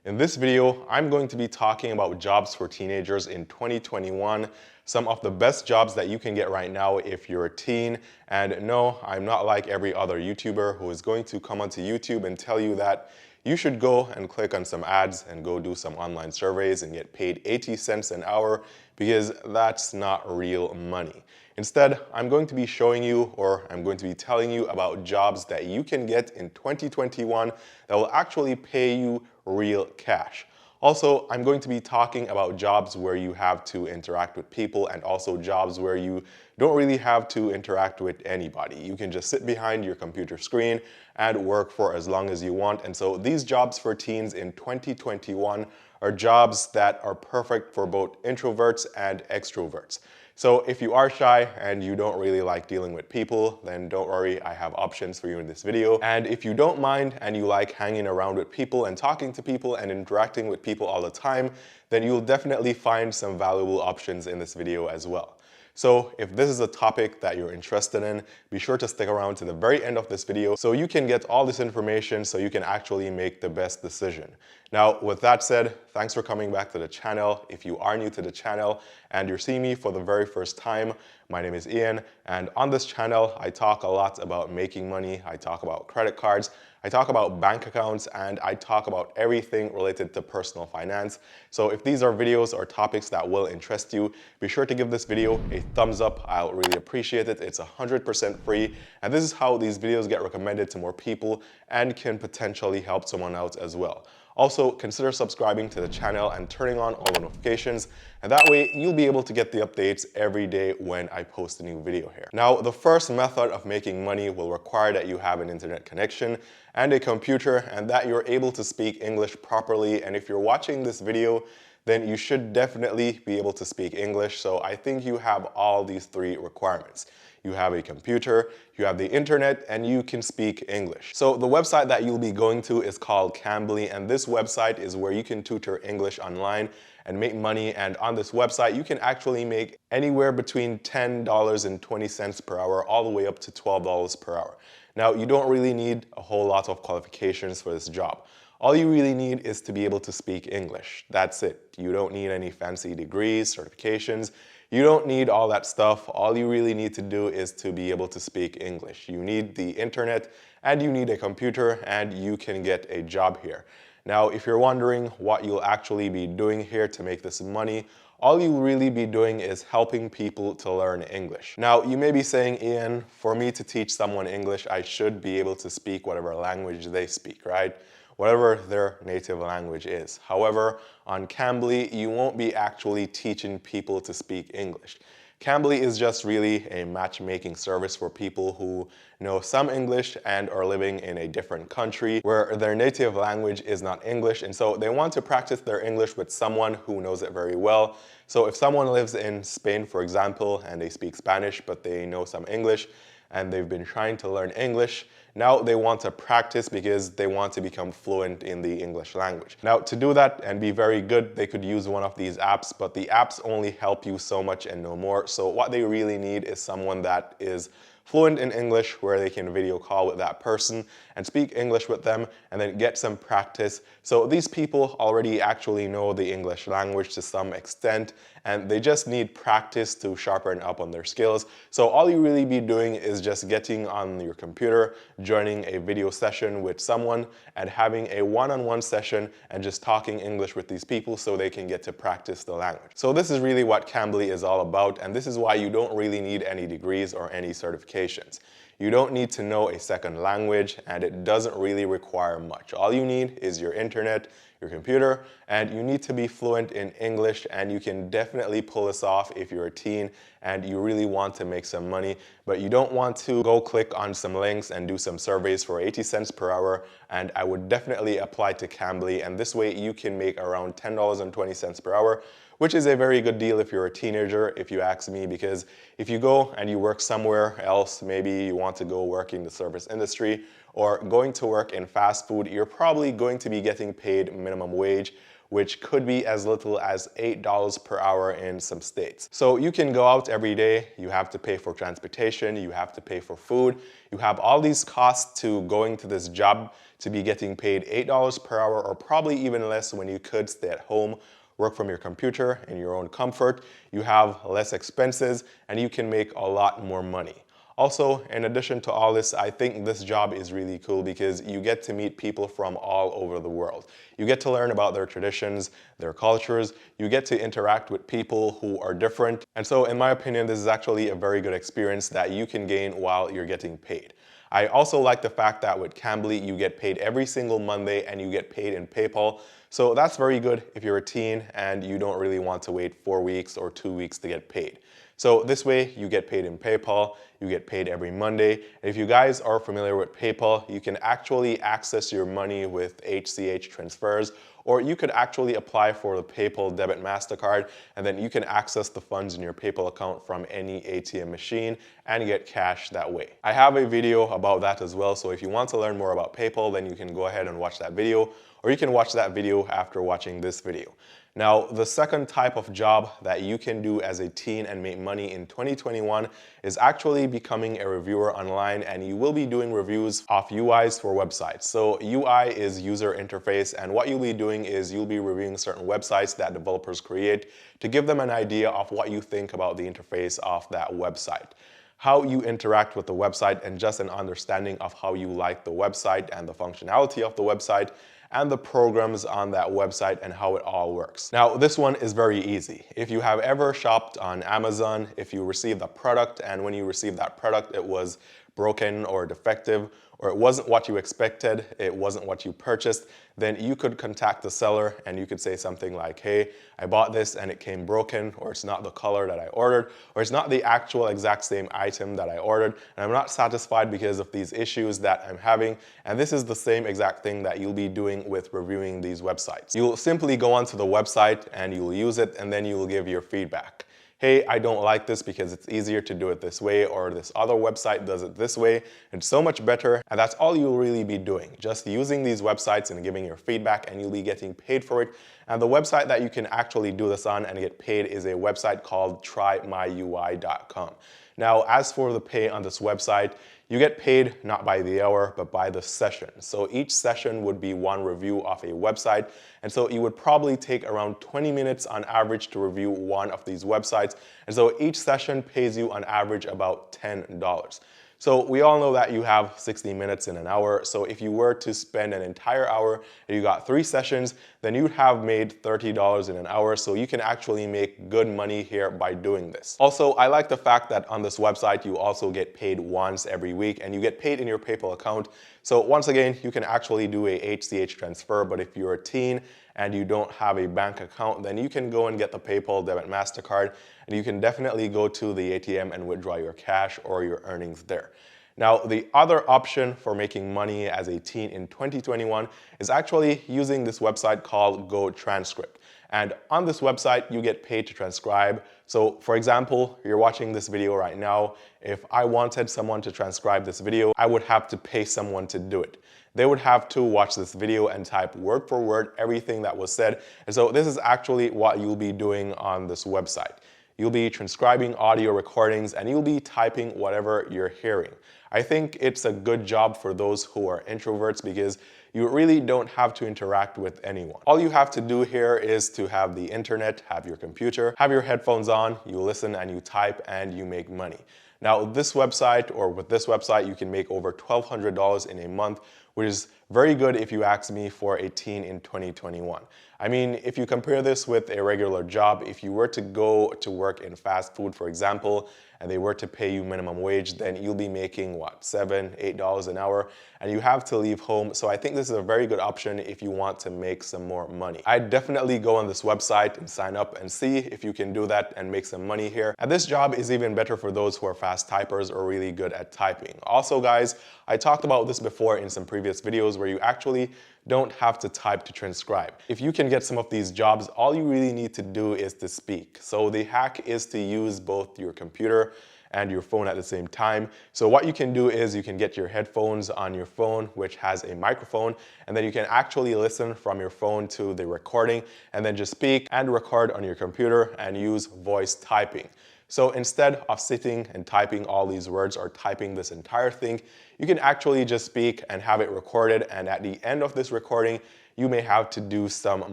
In this video, I'm going to be talking about jobs for teenagers in 2021, some of the best jobs that you can get right now if you're a teen. And no, I'm not like every other YouTuber who is going to come onto YouTube and tell you that you should go and click on some ads and go do some online surveys and get paid 80 cents an hour, because that's not real money. Instead, I'm going to be showing you, or I'm going to be telling you about jobs that you can get in 2021 that will actually pay you real cash. Also, I'm going to be talking about jobs where you have to interact with people, and also jobs where you don't really have to interact with anybody. You can just sit behind your computer screen and work for as long as you want. And so these jobs for teens in 2021 are jobs that are perfect for both introverts and extroverts. So if you are shy and you don't really like dealing with people, then don't worry, I have options for you in this video. And if you don't mind and you like hanging around with people and talking to people and interacting with people all the time, then you'll definitely find some valuable options in this video as well. So if this is a topic that you're interested in, be sure to stick around to the very end of this video so you can get all this information so you can actually make the best decision. Now, with that said, thanks for coming back to the channel. If you are new to the channel and you're seeing me for the very first time, my name is Ian, and on this channel, I talk a lot about making money. I talk about credit cards, I talk about bank accounts, and I talk about everything related to personal finance. So if these are videos or topics that will interest you, be sure to give this video a thumbs up. I'll really appreciate it. It's 100% free, and this is how these videos get recommended to more people and can potentially help someone out as well. Also, consider subscribing to the channel and turning on all the notifications, and that way you'll be able to get the updates every day when I post a new video here. Now, the first method of making money will require that you have an internet connection and a computer, and that you're able to speak English properly. And if you're watching this video, then you should definitely be able to speak English. So I think you have all these three requirements. You have a computer, you have the internet, and you can speak English. So the website that you'll be going to is called Cambly, and this website is where you can tutor English online and make money. And on this website, you can actually make anywhere between $10.20 per hour all the way up to $12 per hour. Now, you don't really need a whole lot of qualifications for this job. All you really need is to be able to speak English. That's it. You don't need any fancy degrees, certifications. You don't need all that stuff. All you really need to do is to be able to speak English. You need the internet and you need a computer, and you can get a job here. Now, if you're wondering what you'll actually be doing here to make this money, all you'll really be doing is helping people to learn English. Now, you may be saying, Ian, for me to teach someone English, I should be able to speak whatever language they speak, right? Whatever their native language is. However, on Cambly, you won't be actually teaching people to speak English. Cambly is just really a matchmaking service for people who know some English and are living in a different country where their native language is not English, and so they want to practice their English with someone who knows it very well. So if someone lives in Spain, for example, and they speak Spanish, but they know some English, and they've been trying to learn English, now they want to practice because they want to become fluent in the English language. Now, to do that and be very good, they could use one of these apps, but the apps only help you so much and no more. So what they really need is someone that is fluent in English, where they can video call with that person and speak English with them and then get some practice. So these people already actually know the English language to some extent, and they just need practice to sharpen up on their skills. So all you really be doing is just getting on your computer, joining a video session with someone, and having a one-on-one session and just talking English with these people so they can get to practice the language. So this is really what Cambly is all about, and this is why you don't really need any degrees or any certifications. You don't need to know a second language, and it doesn't really require much. All you need is your internet, your computer, and you need to be fluent in English, and you can definitely pull this off if you're a teen and you really want to make some money, but you don't want to go click on some links and do some surveys for 80 cents per hour. And I would definitely apply to Cambly, and this way you can make around $10.20 per hour, which is a very good deal if you're a teenager, if you ask me, because if you go and you work somewhere else, maybe you want to go work in the service industry or going to work in fast food, you're probably going to be getting paid minimum wage, which could be as little as $8 per hour in some states. So you can go out every day, you have to pay for transportation, you have to pay for food, you have all these costs to going to this job to be getting paid $8 per hour or probably even less when you could stay at home, work from your computer in your own comfort. You have less expenses and you can make a lot more money. Also, in addition to all this, I think this job is really cool because you get to meet people from all over the world. You get to learn about their traditions, their cultures, you get to interact with people who are different. And so in my opinion, this is actually a very good experience that you can gain while you're getting paid. I also like the fact that with Cambly, you get paid every single Monday and you get paid in PayPal. So that's very good if you're a teen and you don't really want to wait 4 weeks or 2 weeks to get paid. So this way you get paid in PayPal, you get paid every Monday. And if you guys are familiar with PayPal, you can actually access your money with ACH transfers, or you could actually apply for the PayPal debit MasterCard, and then you can access the funds in your PayPal account from any ATM machine and get cash that way. I have a video about that as well, so if you want to learn more about PayPal, then you can go ahead and watch that video, or you can watch that video after watching this video. Now, the second type of job that you can do as a teen and make money in 2021 is actually becoming a reviewer online, and you will be doing reviews of UIs for websites. So UI is user interface, and what you'll be doing is you'll be reviewing certain websites that developers create to give them an idea of what you think about the interface of that website, how you interact with the website, and just an understanding of how you like the website and the functionality of the website and the programs on that website and how it all works. Now, this one is very easy. If you have ever shopped on Amazon, if you received a product and when you received that product, it was broken or defective, or it wasn't what you expected, it wasn't what you purchased, then you could contact the seller and you could say something like, hey, I bought this and it came broken, or it's not the color that I ordered, or it's not the actual exact same item that I ordered, and I'm not satisfied because of these issues that I'm having. And this is the same exact thing that you'll be doing with reviewing these websites. You'll simply go onto the website and you'll use it, and then you'll give your feedback. Hey, I don't like this because it's easier to do it this way, or this other website does it this way. It's so much better, and that's all you'll really be doing. Just using these websites and giving your feedback, and you'll be getting paid for it. And the website that you can actually do this on and get paid is a website called TryMyUI.com. Now, as for the pay on this website, you get paid not by the hour, but by the session. So each session would be one review of a website. And so you would probably take around 20 minutes on average to review one of these websites. And so each session pays you on average about $10. So we all know that you have 60 minutes in an hour. So if you were to spend an entire hour and you got 3 sessions, then you'd have made $30 in an hour. So you can actually make good money here by doing this. Also, I like the fact that on this website, you also get paid once every week, and you get paid in your PayPal account. So once again, you can actually do a ACH transfer, but if you're a teen and you don't have a bank account, then you can go and get the PayPal debit MasterCard, and you can definitely go to the ATM and withdraw your cash or your earnings there. Now, the other option for making money as a teen in 2021 is actually using this website called GoTranscript. And on this website, you get paid to transcribe. So for example, you're watching this video right now. If I wanted someone to transcribe this video, I would have to pay someone to do it. They would have to watch this video and type word for word everything that was said. And so this is actually what you'll be doing on this website. You'll be transcribing audio recordings and you'll be typing whatever you're hearing. I think it's a good job for those who are introverts because you really don't have to interact with anyone. All you have to do here is to have the internet, have your computer, have your headphones on, you listen and you type and you make money. Now this website, or with this website, you can make over $1,200 in a month, which is very good if you ask me for a teen in 2021. I mean, if you compare this with a regular job, if you were to go to work in fast food, for example, and they were to pay you minimum wage, then you'll be making what, $7, $8 an hour, and you have to leave home. So I think this is a very good option if you want to make some more money. I'd definitely go on this website and sign up and see if you can do that and make some money here. And this job is even better for those who are fast typers or really good at typing. Also guys, I talked about this before in some previous videos where you actually don't have to type to transcribe. If you can get some of these jobs, all you really need to do is to speak. So the hack is to use both your computer and your phone at the same time. So what you can do is you can get your headphones on your phone, which has a microphone, and then you can actually listen from your phone to the recording and then just speak and record on your computer and use voice typing. So instead of sitting and typing all these words or typing this entire thing, you can actually just speak and have it recorded, and at the end of this recording, you may have to do some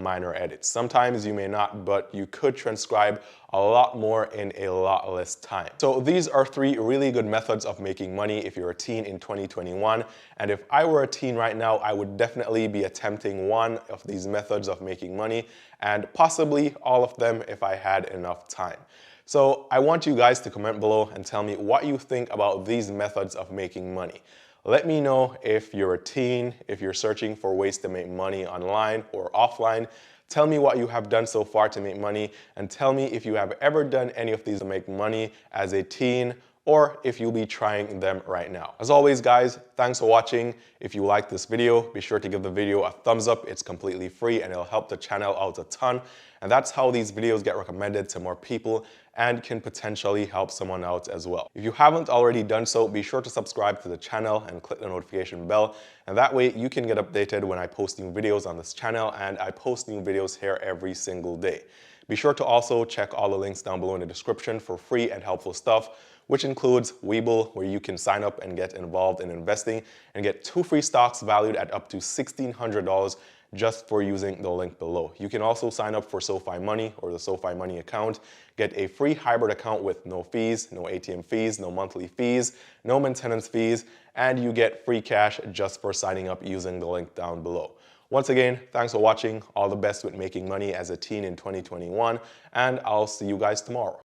minor edits. Sometimes you may not, but you could transcribe a lot more in a lot less time. So these are 3 really good methods of making money if you're a teen in 2021. And if I were a teen right now, I would definitely be attempting one of these methods of making money, and possibly all of them if I had enough time. So I want you guys to comment below and tell me what you think about these methods of making money. Let me know if you're a teen, if you're searching for ways to make money online or offline. Tell me what you have done so far to make money, and tell me if you have ever done any of these to make money as a teen, or if you'll be trying them right now. As always, guys, thanks for watching. If you liked this video, be sure to give the video a thumbs up. It's completely free and it'll help the channel out a ton. And that's how these videos get recommended to more people and can potentially help someone out as well. If you haven't already done so, be sure to subscribe to the channel and click the notification bell. And that way you can get updated when I post new videos on this channel, and I post new videos here every single day. Be sure to also check all the links down below in the description for free and helpful stuff, which includes Webull, where you can sign up and get involved in investing and get 2 free stocks valued at up to $1,600 just for using the link below. You can also sign up for SoFi Money or the SoFi Money account, get a free hybrid account with no fees, no ATM fees, no monthly fees, no maintenance fees, and you get free cash just for signing up using the link down below. Once again, thanks for watching. All the best with making money as a teen in 2021, and I'll see you guys tomorrow.